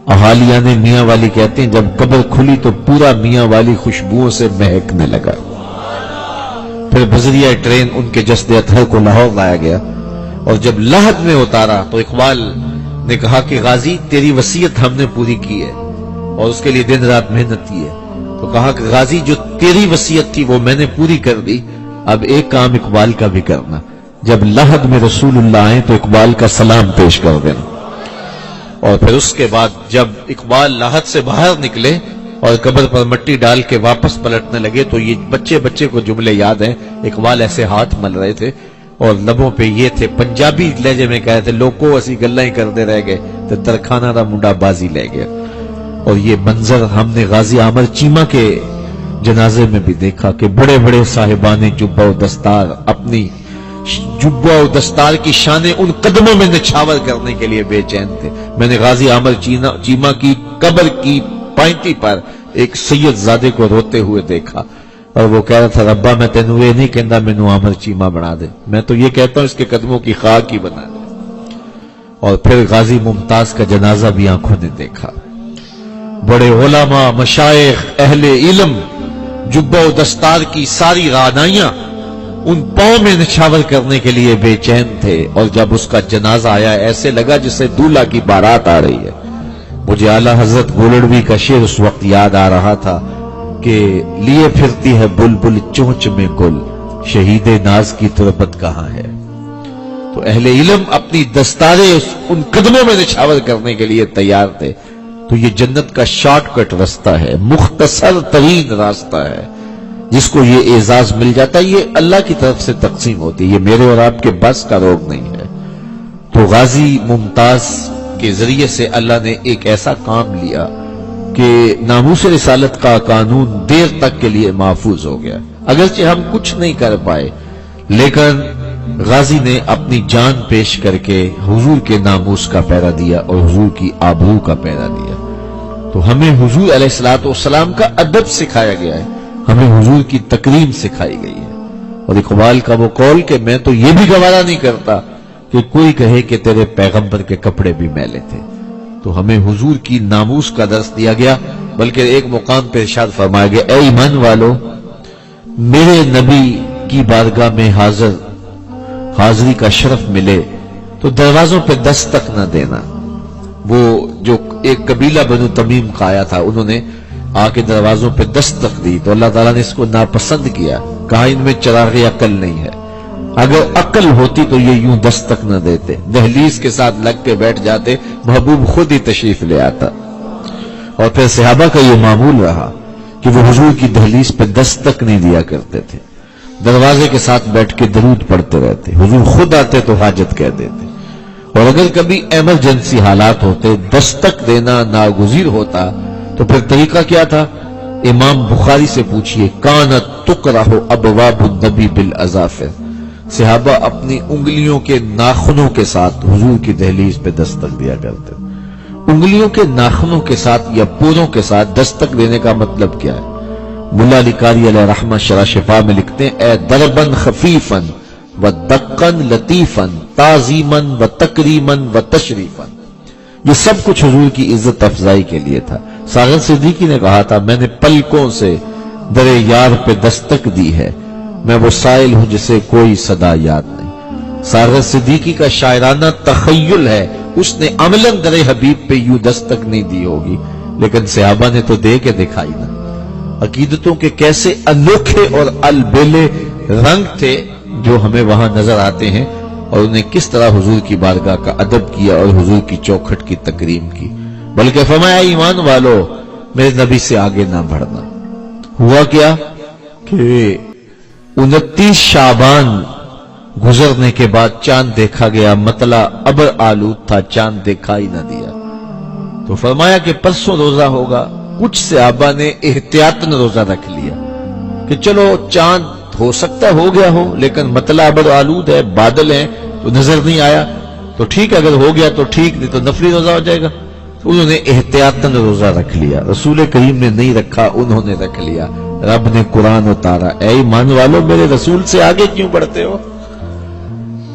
احالیہ نے میاں والی کہتے ہیں جب قبر کھلی تو پورا میاں والی خوشبوؤں سے مہکنے لگا۔ پھر بذریعہ ٹرین ان کے جسد اطہر کو لاہور لایا گیا، اور جب لحد میں اتارا تو اقبال نے کہا کہ غازی تیری وصیت ہم نے پوری کی ہے اور اس کے لیے دن رات محنت کی ہے۔ تو کہا کہ غازی جو تیری وصیت تھی وہ میں نے پوری کر دی، اب ایک کام اقبال کا بھی کرنا، جب لحد میں رسول اللہ آئیں تو اقبال کا سلام پیش کر دینا۔ اور پھر اس کے بعد جب اقبال لحد سے باہر نکلے اور قبر پر مٹی ڈال کے واپس پلٹنے لگے تو یہ بچے کو جملے یاد ہیں، اقبال ایسے ہاتھ مل رہے تھے اور لبوں پہ یہ تھے، پنجابی لہجے میں کہے تھے لوکو اسی گلاں ہی کردے رہ گئے تو ترکھانہ دا منڈا بازی لے گیا۔ اور یہ منظر ہم نے غازی عامر چیمہ کے جنازے میں بھی دیکھا کہ بڑے بڑے صاحبان جبہ و دستار اپنی جبہ و دستار کی شانیں ان قدموں میں نچھاور کرنے کے لیے بے چین تھے۔ میں نے غازی عامر چیمہ کی قبر کی پائنٹی پر ایک سید زادے کو روتے ہوئے دیکھا، اور وہ کہہ رہا تھا ربا میں تینوں یہ نہیں کہندا مینوں عامر چیمہ بنا دے، میں تو یہ کہتا ہوں اس کے قدموں کی خاک ہی بنا دے۔ اور پھر غازی ممتاز کا جنازہ بھی آنکھوں نے دیکھا۔ بڑے علماء، مشائخ، اہل علم جبہ و دستار کی ساری رعنائیاں ان پاؤں میں نچھاور کرنے کے لیے بے چین تھے، اور جب اس کا جنازہ آیا ایسے لگا جسے دولہا کی بارات آ رہی ہے۔ مجھے اعلیٰ حضرت گولڑوی کا شعر اس وقت یاد آ رہا تھا کہ لیے پھرتی ہے بلبل چونچ میں گل، شہید ناز کی تربت کہاں ہے۔ تو اہل علم اپنی دستاریں ان قدموں میں نچھاور کرنے کے لیے تیار تھے۔ تو یہ جنت کا شارٹ کٹ راستہ ہے، مختصر ترین راستہ ہے، جس کو یہ اعزاز مل جاتا ہے، یہ اللہ کی طرف سے تقسیم ہوتی ہے، یہ میرے اور آپ کے بس کا روگ نہیں ہے۔ تو غازی ممتاز کے ذریعے سے اللہ نے ایک ایسا کام لیا کہ ناموس رسالت کا قانون دیر تک کے لیے محفوظ ہو گیا۔ اگرچہ ہم کچھ نہیں کر پائے، لیکن غازی نے اپنی جان پیش کر کے حضور کے ناموس کا پہرا دیا اور حضور کی آبرو کا پہرا دیا۔ تو ہمیں حضور علیہ السلام کا ادب سکھایا گیا ہے، ہمیں حضور کی تکریم سکھائی گئی ہے۔ اور اقبال کا وہ قول کہ میں تو یہ بھی گوارا نہیں کرتا کہ کوئی کہے کہ تیرے پیغمبر کے کپڑے بھی میلے تھے۔ تو ہمیں حضور کی ناموس کا درس دیا گیا، بلکہ ایک مقام پہ ارشاد فرمایا گیا اے ایمان والو، میرے نبی کی بارگاہ میں حاضری کا شرف ملے تو دروازوں پہ دستک نہ دینا۔ وہ جو ایک قبیلہ بنو تمیم کا آیا تھا، انہوں نے آ کے دروازوں پہ دستک دی تو اللہ تعالیٰ نے اس کو ناپسند کیا، کہا ان میں چراغ عقل نہیں ہے، اگر عقل ہوتی تو یہ یوں دستک نہ دیتے، دہلیز کے ساتھ لگ کے بیٹھ جاتے، محبوب خود ہی تشریف لے آتا۔ اور پھر صحابہ کا یہ معمول رہا کہ وہ حضور کی دہلیز پہ دستک نہیں دیا کرتے تھے، دروازے کے ساتھ بیٹھ کے درود پڑھتے رہتے، حضور خود آتے تو حاجت کہہ دیتے۔ اور اگر کبھی ایمرجنسی حالات ہوتے، دستک دینا ناگزیر ہوتا، تو پھر طریقہ کیا تھا؟ امام بخاری سے پوچھئے، کانت تقرح ابواب النبی بالاظافر، صحابہ اپنی انگلیوں کے ناخنوں کے ساتھ حضور کی دہلیز پہ دستک دیا کرتے۔ انگلیوں کے ناخنوں کے ساتھ یا پوروں کے ساتھ دستک دینے کا مطلب کیا ہے؟ ملا علی قاری علیہ رحمہ شرح شفا میں لکھتے ہیں، اے دربن خفیفن و دقن لطیفن تعظیمن و تکریمن و تشریفن، یہ سب کچھ حضور کی عزت افزائی کے لیے تھا۔ ساغر صدیقی نے کہا تھا، میں نے پلکوں سے در یار پہ دستک دی ہے، میں وہ سائل ہوں جسے کوئی صدا یاد نہیں۔ ساغر صدیقی کا شاعرانہ تخیل ہے، اس نے عملاً در حبیب پہ یوں دستک نہیں دی ہوگی، لیکن صحابہ نے تو دے کے دکھائی نا۔ عقیدتوں کے کیسے انوکھے اور البیلے رنگ تھے جو ہمیں وہاں نظر آتے ہیں، اور انہیں کس طرح حضور کی بارگاہ کا ادب کیا اور حضور کی چوکھٹ کی تکریم کی۔ بلکہ فرمایا، ایمان والو میرے نبی سے آگے نہ بڑھنا۔ ہوا کیا کہ 29 شعبان گزرنے کے بعد چاند دیکھا گیا، مطلع ابر آلود تھا، چاند دیکھا ہی نہ دیا۔ تو فرمایا کہ پرسوں روزہ ہوگا۔ کچھ صحابہ نے احتیاطاً روزہ رکھ لیا کہ چلو چاند ہو سکتا ہو گیا ہو، لیکن مطلع ابر آلود ہے، بادل ہیں تو نظر نہیں آیا، تو ٹھیک اگر ہو گیا تو ٹھیک، نہیں تو نفلی روزہ ہو جائے گا۔ تو انہوں نے احتیاطاً روزہ رکھ لیا، رسول کریم نے نہیں رکھا، انہوں نے رکھ لیا۔ رب نے قرآن اتارا، اے ایمان والو میرے رسول سے آگے کیوں بڑھتے ہو؟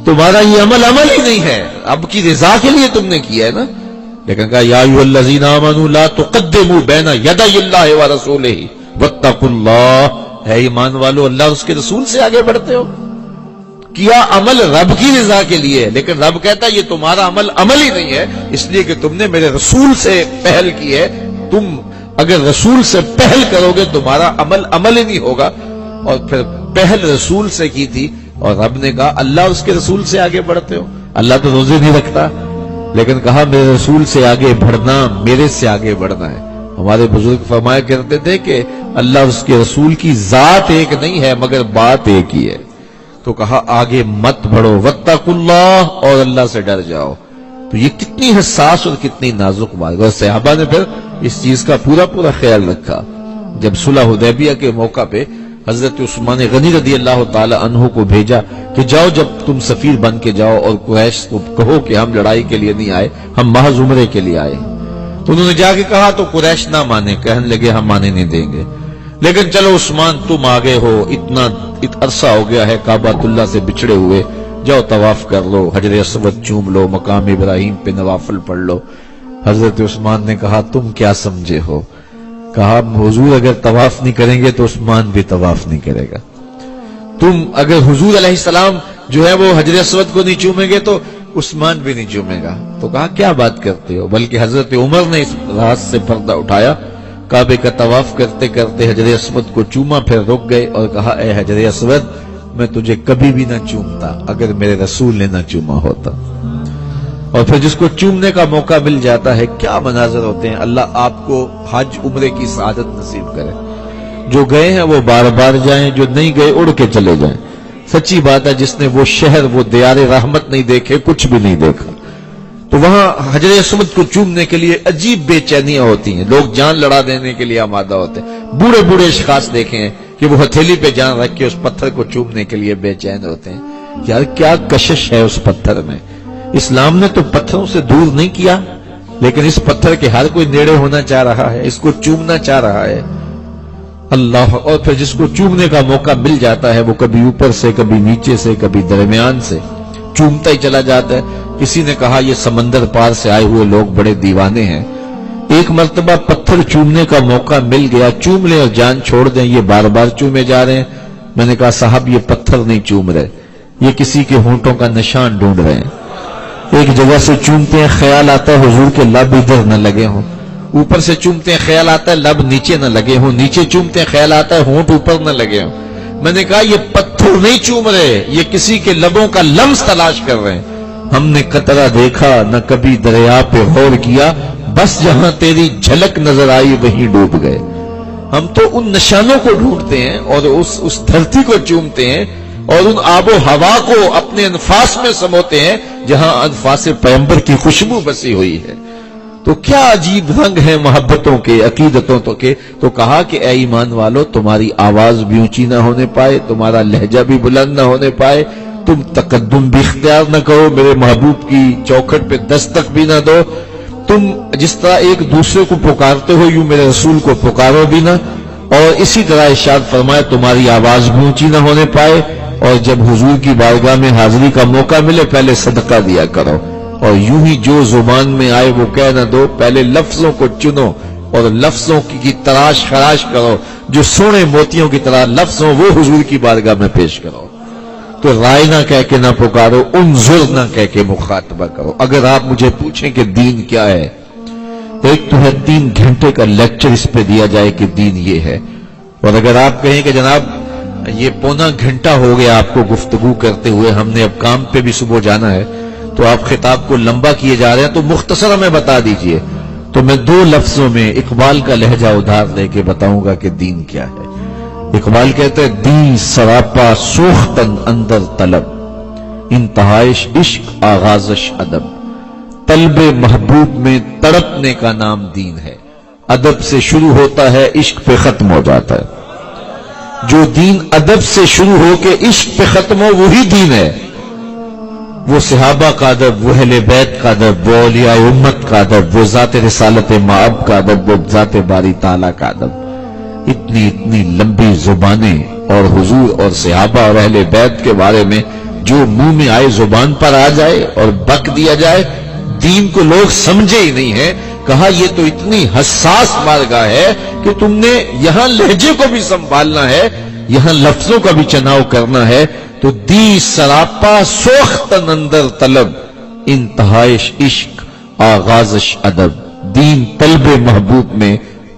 تمہارا یہ عمل ہی نہیں ہے، اب کی رضا کے لیے تم نے کیا ہے نا۔ لیکن کہا، یا ایھا الذین آمنوا لا تقدموا بین یدی اللہ ورسولہ واتقوا اللہ، اے ایمان والو اللہ اور اس کے رسول سے آگے بڑھتے ہو۔ کیا عمل رب کی رضا کے لیے، لیکن رب کہتا ہے یہ تمہارا عمل ہی نہیں ہے، اس لیے کہ تم نے میرے رسول سے پہل کی ہے۔ تم اگر رسول سے پہل کرو گے تمہارا عمل ہی نہیں ہوگا۔ اور پھر پہل رسول سے کی تھی، اور رب نے کہا اللہ اور اس کے رسول سے آگے بڑھتے ہو۔ اللہ تو روزے نہیں رکھتا، لیکن کہا میرے رسول سے آگے بڑھنا، میرے سے آگے بڑھنا ہے۔ ہمارے بزرگ فرمایا کرتے تھے کہ اللہ اور اس کے رسول کی ذات ایک نہیں ہے مگر بات ایک ہی ہے۔ تو کہا آگے مت بڑھو، واتقوا اللہ، اور اللہ سے ڈر جاؤ۔ تو یہ کتنی حساس اور کتنی نازک بات ہے، اور صحابہ نے پھر اس چیز کا پورا خیال رکھا۔ جب صلح حدیبیہ کے موقع پہ حضرت عثمان غنی رضی اللہ تعالی عنہ کو بھیجا کہ جاؤ، جب تم سفیر بن کے جاؤ اور قریش کو کہو کہ ہم لڑائی کے لیے نہیں آئے، ہم محض عمرے کے لیے آئے۔ تو انہوں نے جا کے کہا تو قریش نہ مانے، کہنے لگے ہم مانے نہیں دیں گے، لیکن چلو عثمان تم آگے ہو، اتنا عرصہ ہو گیا ہے کعبۃ اللہ سے بچھڑے ہوئے، جاؤ طواف کر لو، حجر اسود چوم لو، مقام ابراہیم پہ نوافل پڑھ لو۔ حضرت عثمان نے کہا تم کیا سمجھے ہو؟ کہا حضور اگر طواف نہیں کریں گے تو عثمان بھی طواف نہیں کرے گا، تم اگر حضور علیہ السلام جو ہے وہ حجر اسود کو نہیں چومیں گے تو عثمان بھی نہیں چومے گا۔ تو کہا کیا بات کرتے ہو؟ بلکہ حضرت عمر نے اس راز سے پردہ اٹھایا، کعبے کا طواف کرتے کرتے حجر اسود کو چوما، پھر رک گئے اور کہا اے حجر اسود میں تجھے کبھی بھی نہ چومتا اگر میرے رسول نے نہ چوما ہوتا۔ اور پھر جس کو چومنے کا موقع مل جاتا ہے کیا مناظر ہوتے ہیں۔ اللہ آپ کو حج عمرے کی سعادت نصیب کرے، جو گئے ہیں وہ بار بار جائیں، جو نہیں گئے اڑ کے چلے جائیں۔ سچی بات ہے، جس نے وہ شہر وہ دیار رحمت نہیں دیکھے، کچھ بھی نہیں دیکھا، تو وہاں حجر اسود کو چومنے کے لیے عجیب بے چینیاں ہوتی ہیں، لوگ جان لڑا دینے کے لیے آمادہ ہوتے ہیں۔ بوڑھے اشخاص دیکھیں ہیں کہ وہ ہتھیلی پہ جان رکھ کے اس پتھر کو چومنے کے لیے بے چین ہوتے ہیں۔ یار کیا کشش ہے اس پتھر میں۔ اسلام نے تو پتھروں سے دور نہیں کیا، لیکن اس پتھر کے ہر کوئی نیڑے ہونا چاہ رہا ہے، اس کو چومنا چاہ رہا ہے۔ اللہ، اور پھر جس کو چومنے کا موقع مل جاتا ہے وہ کبھی اوپر سے، کبھی نیچے سے، کبھی درمیان سے چومتا ہی چلا جاتا ہے۔ کسی نے کہا یہ سمندر پار سے آئے ہوئے لوگ بڑے دیوانے ہیں، ایک مرتبہ پتھر چومنے کا موقع مل گیا، چوم لیں اور جان چھوڑ دیں، یہ بار بار چومے جا رہے ہیں۔ میں نے کہا صاحب یہ پتھر نہیں چوم رہے، یہ کسی کے ہونٹوں کا نشان ڈھونڈ رہے ہیں۔ ایک جگہ سے چومتے ہیں، خیال آتا ہے حضور کے لب ادھر نہ لگے ہوں، اوپر سے چومتے ہیں خیال آتا ہے لب نیچے نہ لگے ہوں، نیچے چومتے ہیں خیال آتا ہے ہونٹ اوپر نہ لگے ہوں۔ میں نے کہا یہ پتھر نہیں چوم رہے، یہ کسی کے لبوں کا لمس تلاش کر رہے ہیں۔ ہم نے قطرہ دیکھا نہ کبھی دریا پہ غور کیا، بس جہاں تیری جھلک نظر آئی وہیں ڈوب گئے۔ ہم تو ان نشانوں کو ڈھونڈتے ہیں اور اس دھرتی کو چومتے ہیں اور ان آب و ہوا کو اپنے انفاس میں سموتے ہیں جہاں انفاس پیغمبر کی خوشبو بسی ہوئی ہے. تو کیا عجیب رنگ ہیں محبتوں کے، عقیدتوں کے. تو کہا کہ اے ایمان والو، تمہاری آواز بھی اونچی نہ ہونے پائے، تمہارا لہجہ بھی بلند نہ ہونے پائے، تم تقدم بھی اختیار نہ کرو، میرے محبوب کی چوکھٹ پہ دستک بھی نہ دو، تم جس طرح ایک دوسرے کو پکارتے ہو یوں میرے رسول کو پکارو بھی نہ. اور اسی طرح ارشاد فرمایا تمہاری آواز بھی اونچی نہ ہونے پائے، اور جب حضور کی بارگاہ میں حاضری کا موقع ملے پہلے صدقہ دیا کرو، اور یوں ہی جو زبان میں آئے وہ کہہ نہ دو، پہلے لفظوں کو چنو اور لفظوں کی تراش خراش کرو، جو سونے موتیوں کی طرح لفظ ہوں وہ حضور کی بارگاہ میں پیش کرو. تو رائے نہ کہہ کے نہ پکارو، انظر نہ کہہ کے مخاطبہ کرو. اگر آپ مجھے پوچھیں کہ دین کیا ہے، تو ایک تو ہے 3 گھنٹے کا لیکچر اس پہ دیا جائے کہ دین یہ ہے. اور اگر آپ کہیں کہ جناب یہ پونا گھنٹہ ہو گیا آپ کو گفتگو کرتے ہوئے، ہم نے اب کام پہ بھی صبح جانا ہے، تو آپ خطاب کو لمبا کیے جا رہے ہیں، تو مختصر ہمیں بتا دیجئے. تو میں 2 لفظوں میں اقبال کا لہجہ ادھار لے کے بتاؤں گا کہ دین کیا ہے. اقبال کہتے ہیں دین سراپا سوختن اندر طلب، انتہائش عشق آغازش ادب. طلب محبوب میں تڑپنے کا نام دین ہے، ادب سے شروع ہوتا ہے عشق پہ ختم ہو جاتا ہے. جو دین ادب سے شروع ہو کے عشق پہ ختم ہو وہی دین ہے. وہ صحابہ کا ادب، وہ اہل بیت کا ادب، وہ اولیاء امت کا ادب، وہ ذات رسالت مآب کا ادب، وہ ذات باری تعالیٰ کا ادب. اتنی لمبی زبانیں اور حضور اور صحابہ اور اہل بیت کے بارے میں جو منہ میں آئے زبان پر آ جائے اور بک دیا جائے، دین کو لوگ سمجھے ہی نہیں ہے. کہا یہ تو اتنی حساس بارگاہ ہے کہ تم نے یہاں لہجے کو بھی سنبھالنا ہے، یہاں لفظوں کا بھی چناؤ کرنا ہے. تو دی سراپا سوختن اندر طلب، انتہائش عشق آغازش ادب. دین طلب محبوب میں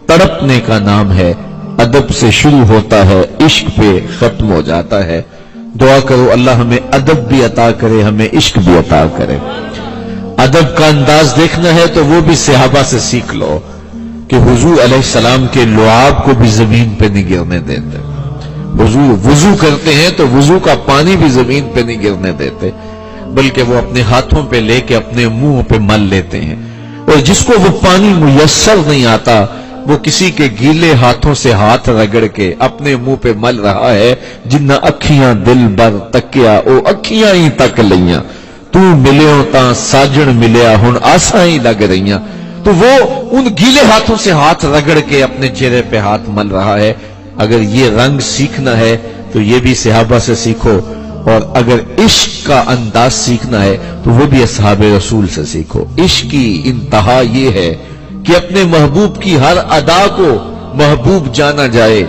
تڑپنے کا نام ہے، ادب سے شروع ہوتا ہے عشق پہ ختم ہو جاتا ہے. دعا کرو اللہ ہمیں ادب بھی عطا کرے، ہمیں عشق بھی عطا کرے. ادب کا انداز دیکھنا ہے تو وہ بھی صحابہ سے سیکھ لو کہ حضور علیہ السلام کے لعاب کو بھی زمین پہ نہیں گرنے دیتے. حضور وضو کرتے ہیں تو وضو کا پانی بھی زمین پہ نہیں گرنے دیتے، بلکہ وہ اپنے ہاتھوں پہ لے کے اپنے منہ پہ مل لیتے ہیں. اور جس کو وہ پانی میسر نہیں آتا وہ کسی کے گیلے ہاتھوں سے ہاتھ رگڑ کے اپنے منہ پہ مل رہا ہے. جنہ اکھیاں دل بر تکیا او اکھیاں ہی تک لیاں، تو ملیوں تاں ساجن ملیا ہن آساں ہی لگ رہیاں. تو وہ ان گیلے ہاتھوں سے ہاتھ رگڑ کے اپنے چہرے پہ ہاتھ مل رہا ہے. اگر یہ رنگ سیکھنا ہے تو یہ بھی صحابہ سے سیکھو، اور اگر عشق کا انداز سیکھنا ہے تو وہ بھی اصحاب رسول سے سیکھو. عشق کی انتہا یہ ہے کہ اپنے محبوب کی ہر ادا کو محبوب جانا جائے،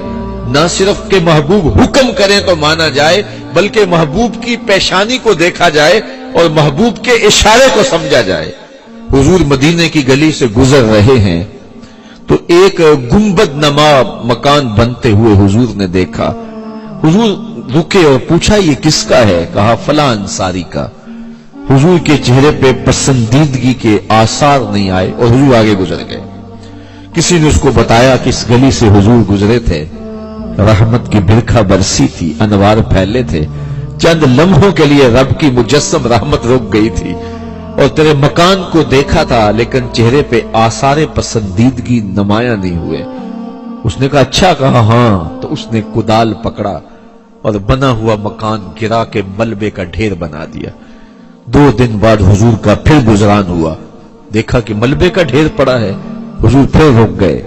نہ صرف کہ محبوب حکم کریں تو مانا جائے، بلکہ محبوب کی پیشانی کو دیکھا جائے اور محبوب کے اشارے کو سمجھا جائے. حضور مدینے کی گلی سے گزر رہے ہیں تو ایک گنبد نما مکان بنتے ہوئے حضور نے دیکھا. حضور رکے اور پوچھا یہ کس کا ہے؟ کہا فلاں انصاری کا. حضور کے چہرے پہ پسندیدگی کے آثار نہیں آئے اور حضور آگے گزر گئے. کسی نے اس کو بتایا کہ اس گلی سے حضور گزرے تھے، رحمت کی برکھا برسی تھی، انوار پھیلے تھے، چند لمحوں کے لیے رب کی مجسم رحمت رک گئی تھی اور تیرے مکان کو دیکھا تھا لیکن چہرے پہ آثار پسندیدگی نمایاں نہیں ہوئے. اس نے کہا اچھا. کہا ہاں. تو اس نے کدال پکڑا اور بنا ہوا مکان گرا کے ملبے کا ڈھیر بنا دیا. 2 دن بعد حضور کا پھر گزران ہوا، دیکھا کہ ملبے کا ڈھیر پڑا ہے. حضور پھر رک گئے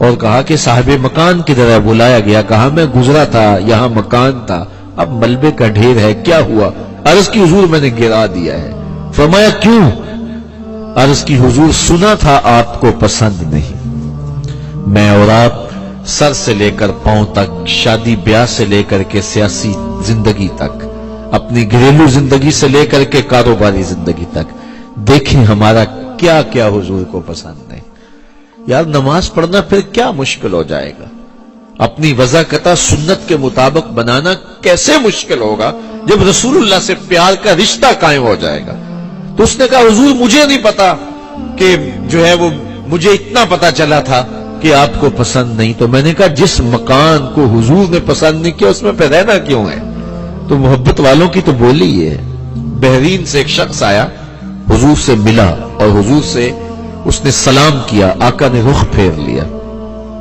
اور کہا کہ صاحب مکان کدھر ہے؟ بلایا گیا. کہا میں گزرا تھا، یہاں مکان تھا، اب ملبے کا ڈھیر ہے، کیا ہوا؟ عرض کی حضور میں نے گرا دیا ہے. فرمایا کیوں؟ عرض کی حضور سنا تھا آپ کو پسند نہیں. میں اور آپ سر سے لے کر پاؤں تک، شادی بیاہ سے لے کر کے سیاسی زندگی تک، اپنی گھریلو زندگی سے لے کر کے کاروباری زندگی تک، دیکھیں ہمارا کیا کیا حضور کو پسند نہیں. یار نماز پڑھنا پھر کیا مشکل ہو جائے گا؟ اپنی وضاقتہ سنت کے مطابق بنانا کیسے مشکل ہوگا جب رسول اللہ سے پیار کا رشتہ قائم ہو جائے گا؟ تو اس نے کہا حضور مجھے نہیں پتا کہ جو ہے وہ، مجھے اتنا پتا چلا تھا کہ آپ کو پسند نہیں. تو میں نے کہا جس مکان کو حضور نے پسند نہیں کیا اس میں پہ رہنا کیوں ہے؟ تو محبت والوں کی تو بولی یہ ہے. بحرین سے ایک شخص آیا, حضور سے ملا اور حضور سے اس نے سلام کیا, آقا نے رخ پھیر لیا.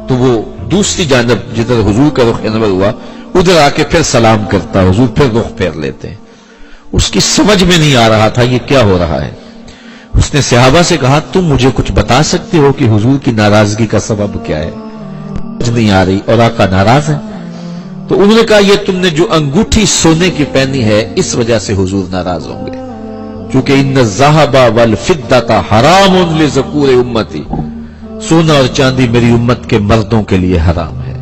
تو وہ دوسری جانب جدھر حضور کا رخ انور ہوا ادھر آ کے پھر سلام کرتا, حضور پھر رخ پھیر لیتے ہیں. اس کی سمجھ میں نہیں آ رہا تھا یہ کیا ہو رہا ہے. اس نے صحابہ سے کہا تم مجھے کچھ بتا سکتے ہو کہ حضور کی ناراضگی کا سبب کیا ہے؟ سمجھ نہیں آ رہی اور آقا ناراض ہے. تو انہوں نے کہا یہ تم نے جو انگوٹھی سونے کی پہنی ہے اس وجہ سے حضور ناراض ہوں گے, کیونکہ ان الذھب والفضة حرام لذکور امتی, سونا اور چاندی میری امت کے مردوں کے لیے حرام ہے.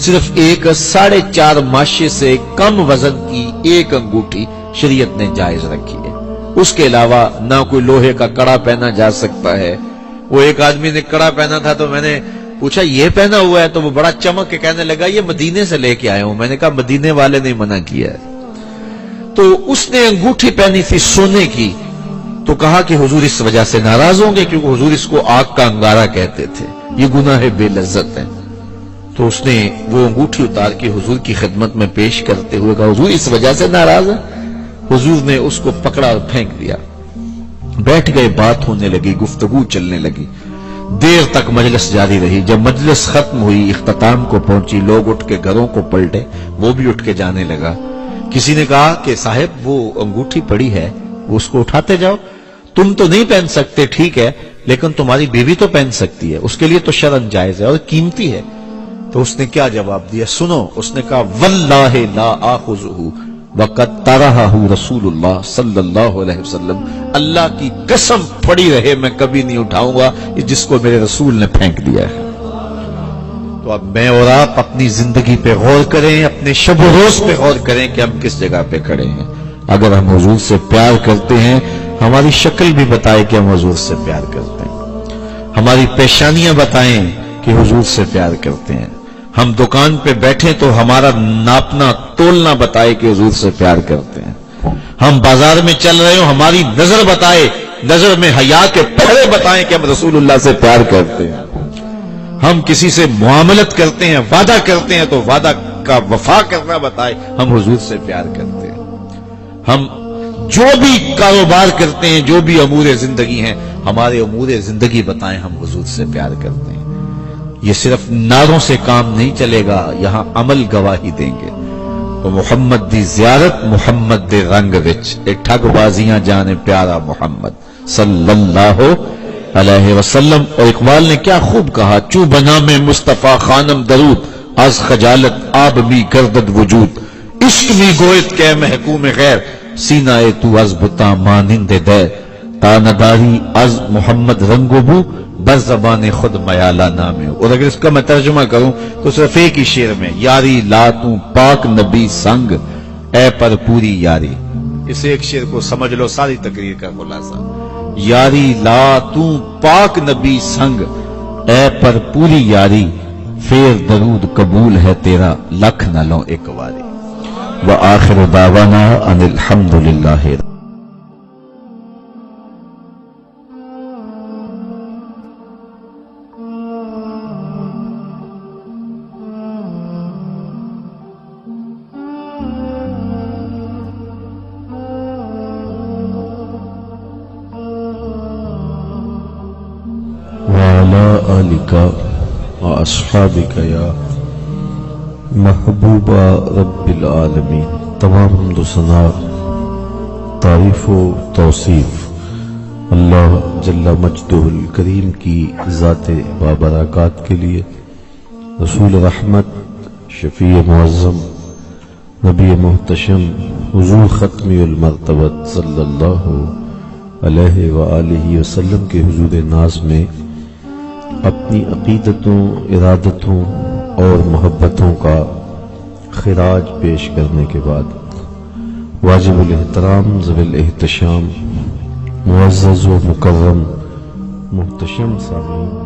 صرف ایک 4.5 ماشے سے کم وزن کی ایک انگوٹھی شریعت نے جائز رکھی ہے. اس کے علاوہ نہ کوئی لوہے کا کڑا پہنا جا سکتا ہے. وہ ایک آدمی نے کڑا پہنا تھا تو میں نے پوچھا یہ پہنا ہوا ہے, تو وہ بڑا چمک کے کہنے لگا یہ مدینے سے لے کے آئے ہوں. میں نے کہا مدینے والے نے منع کیا ہے. تو اس نے انگوٹھی پہنی تھی سونے کی, تو کہا کہ حضور اس وجہ سے ناراض ہوں گے کیونکہ حضور اس کو آگ کا انگارہ کہتے تھے, یہ گناہ بے لذت ہے. تو اس نے وہ انگوٹھی اتار کے حضور کی خدمت میں پیش کرتے ہوئے کہا حضور اس وجہ سے ناراض ہے. حضور نے اس کو پکڑا اور پھینک دیا. بیٹھ گئے, بات ہونے لگی, گفتگو چلنے لگی, دیر تک مجلس جاری رہی. جب مجلس ختم ہوئی, اختتام کو پہنچی, لوگ اٹھ کے گھروں کو پلٹے, وہ بھی اٹھ کے جانے لگا. کسی نے کہا کہ صاحب وہ انگوٹھی پڑی ہے وہ اس کو اٹھاتے جاؤ, تم تو نہیں پہن سکتے ٹھیک ہے, لیکن تمہاری بیوی تو پہن سکتی ہے, اس کے لیے تو شرعاً جائز ہے اور قیمتی ہے. تو اس نے کیا جواب دیا سنو. اس نے کہا واللہ لا آخذہ وقد طرحہ رسول اللہ صلی اللہ علیہ وسلم, اللہ کی قسم پڑی رہے میں کبھی نہیں اٹھاؤں گا جس کو میرے رسول نے پھینک دیا ہے. تو اب میں اور آپ اپنی زندگی پہ غور کریں, اپنے شب و روز پہ غور کریں کہ ہم کس جگہ پہ کھڑے ہیں. اگر ہم حضور سے پیار کرتے ہیں ہماری شکل بھی بتائے کہ ہم حضور سے پیار کرتے ہیں, ہماری پیشانیاں بتائیں کہ حضور سے پیار کرتے ہیں. ہم دکان پہ بیٹھیں تو ہمارا ناپنا تولنا بتائے کہ حضور سے پیار کرتے ہیں. ہم بازار میں چل رہے ہوں ہماری نظر بتائے, نظر میں حیا کے پہرے بتائیں کہ ہم رسول اللہ سے پیار کرتے ہیں. ہم کسی سے معاملت کرتے ہیں, وعدہ کرتے ہیں تو وعدہ کا وفا کرنا بتائے ہم حضور سے پیار کرتے ہیں. ہم جو بھی کاروبار کرتے ہیں, جو بھی امور زندگی ہیں, ہمارے امور زندگی بتائیں ہم حضور سے پیار کرتے ہیں. یہ صرف نعروں سے کام نہیں چلے گا, یہاں عمل گواہی دیں گے. تو محمد دی زیارت محمد دے رنگ وچ, ایک ٹھگ بازیاں جانے پیارا محمد صلی اللہ علیہ وسلم. اور اقبال نے کیا خوب کہا, چو بنا میں مصطفیٰ خانم درود, از خجالت آب می گردد وجود, عشق می گویت کہ محکوم غیر, سینہ تو از بتا مانند دے, تا نداری از محمد رنگ و بو, بس زبان خود میالہ نامے. اور اگر اس کا میں ترجمہ کروں تو صرف ایک ہی شعر میں, یاری لا تو پاک نبی سنگ, اے پر پوری یاری. اس ایک شعر کو سمجھ لو ساری تقریر کا خلاصہ, یاری لا تو پاک نبی سنگ, اے پر پوری یاری, پھر درود قبول ہے تیرا لکھ نہ لو ایک واری. وآخر دعوانا ان الحمدللہ. آلک و اصحابک یا محبوب رب العالمین. تمام حمد و ثنا, تعریف و توصیف اللہ جل مجدہ الکریم کی ذات بابرکات کے لیے, رسول رحمت, شفیع معظم, نبی محتشم, حضور ختمی المرتبت صلی اللہ علیہ وآلہ وسلم کے حضور ناز میں اپنی عقیدتوں, ارادتوں اور محبتوں کا خراج پیش کرنے کے بعد واجب الاحترام, ذوی الاحتشام, معزز و مکرم محتشم سامعین,